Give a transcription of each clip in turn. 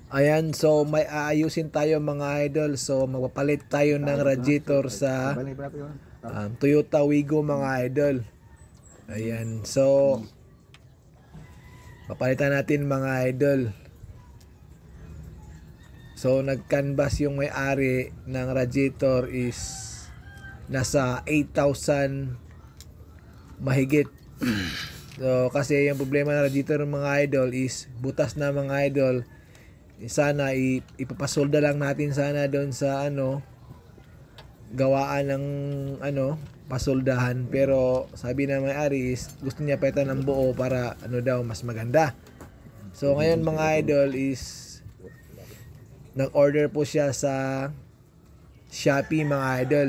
Ayan, so may aayusin tayo mga idol. So magpapalit tayo ng radiator sa Toyota Wigo mga idol. Ayan, so papalitan natin mga idol. So nag-canvas yung may-ari ng radiator is nasa 8,000 mahigit. So kasi yung problema ng radiator ng mga idol is butas na mga idol. Sana ipapasolda lang natin sana doon sa gawaan ng pasoldahan, pero sabi na may-ari is gusto niya palitan ng buo para daw mas maganda. So ngayon mga idol is nag-order po siya sa Shopee mga idol.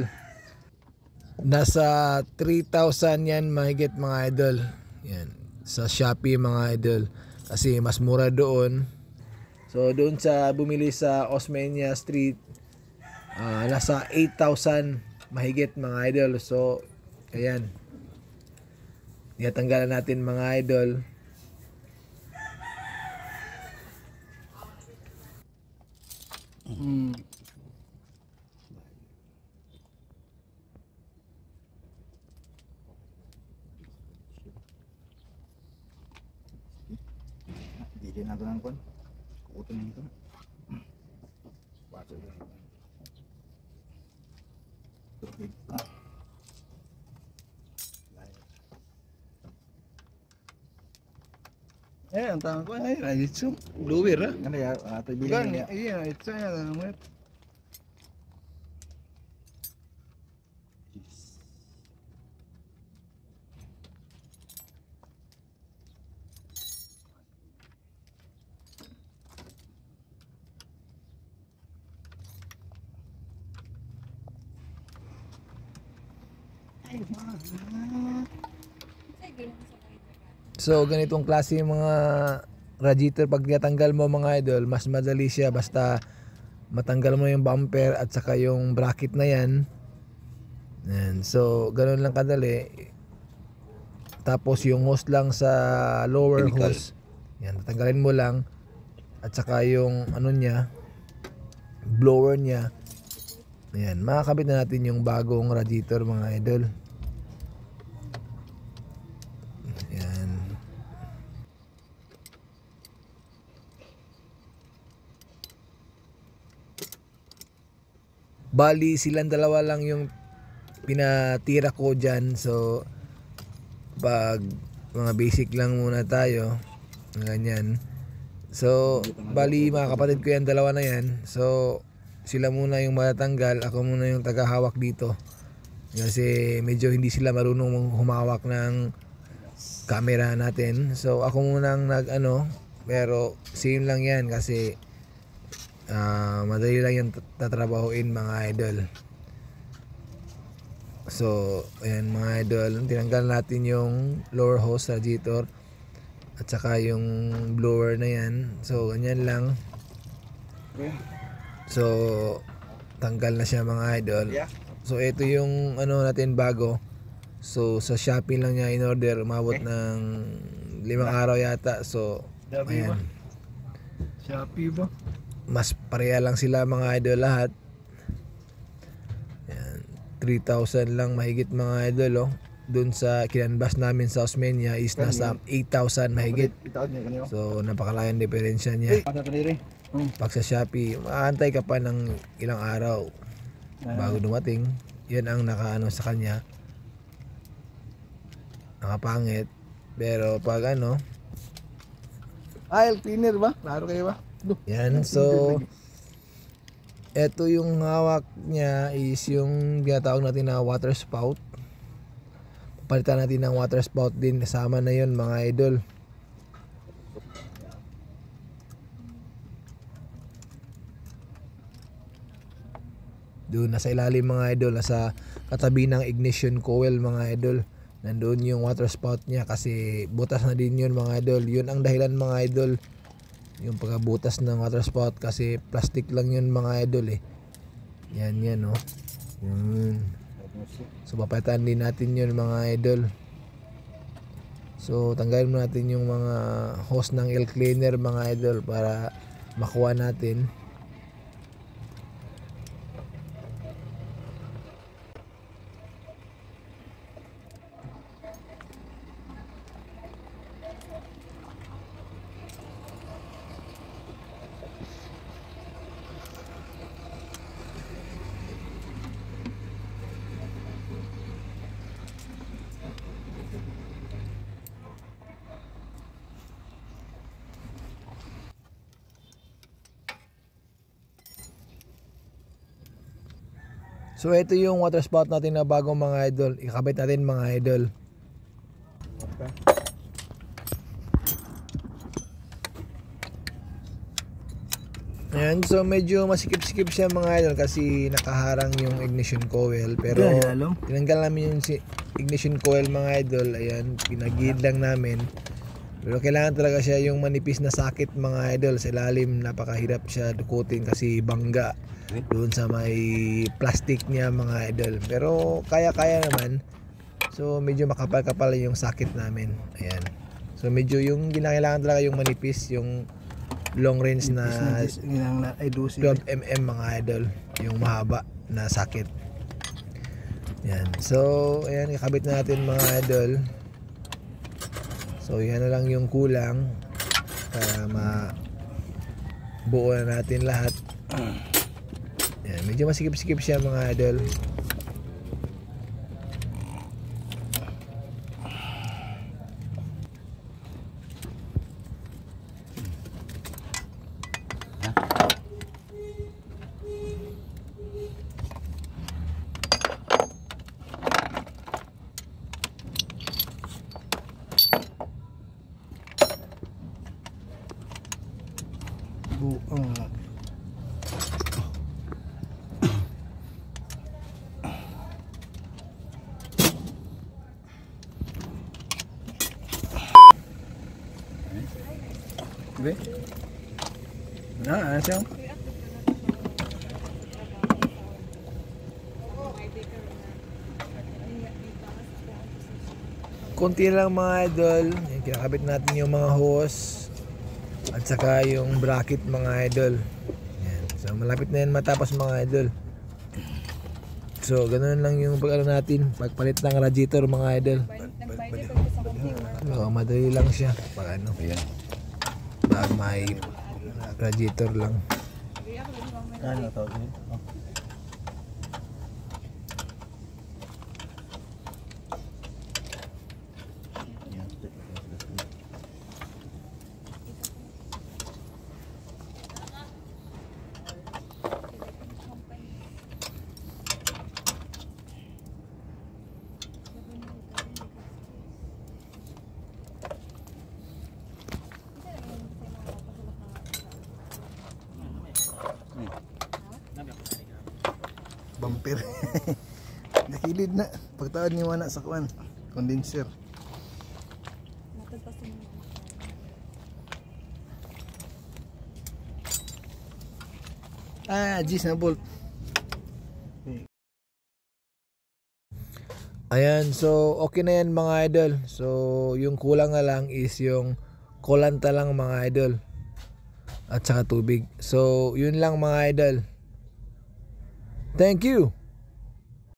Nasa 3,000 yan mahigit mga idol. Yan sa Shopee mga idol kasi mas mura doon. So doon sa bumili sa Osmeña Street, nasa 8,000 mahigit mga idol. So ayan, tanggalan natin mga idol. Hindi na doon kon. Kukutin nito. Baso yan. Tubig. Ang tangan ko ay raditso. Blower ha. Ano ya? Ito bilhin Gan niya. iya itsa ya naman. So ganitong klase yung mga radiator, pag tinatanggal mo mga idol, mas madali siya basta matanggal mo yung bumper at saka yung bracket na yan. Yan. So ganoon lang kadali. Tapos yung hose lang sa lower Chemical. hose, yan, tatanggalin mo lang. At saka yung niya, blower niya. Ayan, makakabit na natin yung bagong radiator mga idol. Ayan. Bali silang dalawa lang yung pinatira ko dyan. So pag mga basic lang muna tayo, ganyan. So bali mga kapatid ko yan, dalawa na yan. So sila muna yung matatanggal, ako muna yung tagahawak dito kasi medyo hindi sila marunong humawak ng camera natin. So ako muna ang pero same lang yan kasi madali lang yung tatrabahuin mga idol. So ayan mga idol, tinanggal natin yung lower hose radiator at saka yung blower na yan. So ganyan lang. So tanggal na siya mga idol. So ito yung natin bago. So sa Shopee lang niya in order, umabot ng 5 araw yata. So Dabi ba? ayan, Shopee ba? mas pareha lang sila mga idol lahat. Ayan, 3,000 lang mahigit mga idol Doon sa kinanbas namin sa Osmeña is nasa 8,000 mahigit. Itaon niya kanyo. So napakalayang diferensya niya. Ano kaniri? Pag sa Shopee, maantay ka pa ng ilang araw bago dumating. Yan ang nakaano sa kanya, nakapangit. Pero pag Aisle cleaner ba? Klaro kayo ba? yan. So eto yung hawak niya is yung ginatawag natin na water spout. Palitan natin ng water spout din, kasama na yun mga idol. Doon nasa ilalim mga idol, nasa katabi ng ignition coil mga idol, nandoon yung water spout niya kasi butas na din yun mga idol. Yun ang dahilan mga idol, yung pagkabutas ng water spout, kasi plastic lang yun mga idol yan yun. So papalitan din natin yun mga idol. So tanggalin mo natin yung mga hose ng air cleaner mga idol para makuha natin. So ito yung water spout natin na bagong mga idol. Ikabit natin mga idol. Ayan, so medyo masikip-sikip siya mga idol kasi nakaharang yung ignition coil. Pero tinanggal namin yung ignition coil mga idol. Ayan, pinagid lang namin. Pero kailangan talaga siya yung manipis na sakit mga idol. Sa ilalim napakahirap siya dukutin kasi bangga doon sa may plastic niya mga idol. Pero kaya-kaya naman. So medyo makapal-kapal yung sakit namin. Ayan. So medyo yung kinakailangan talaga yung manipis, yung long range na 12mm mga idol, yung mahaba na sakit. Yan. So ayan, ikabit natin mga idol. So yan na lang yung kulang para mabuo na natin lahat. Yan, medyo masikip-sikip siya mga idol. Be? Nah, siya. Konti lang mga idol. Yan, kinakabit natin yung mga hose at saka yung bracket mga idol. Yan. So malapit na yan matapos mga idol. So ganoon lang yung pag-ano natin, pagpalit ng radiator mga idol. So madali lang siya pag ano. Ayan. Pag may radiator lang. Ano tawag niyo? Bumper. Nakilid na. Pagtaon ni Wana sa kuan. Condenser. Gis na bolt. Ayan, so okay na yan mga idol. So yung kulang na lang is yung kulanta lang mga idol. At saka tubig. So yun lang mga idol. Thank you.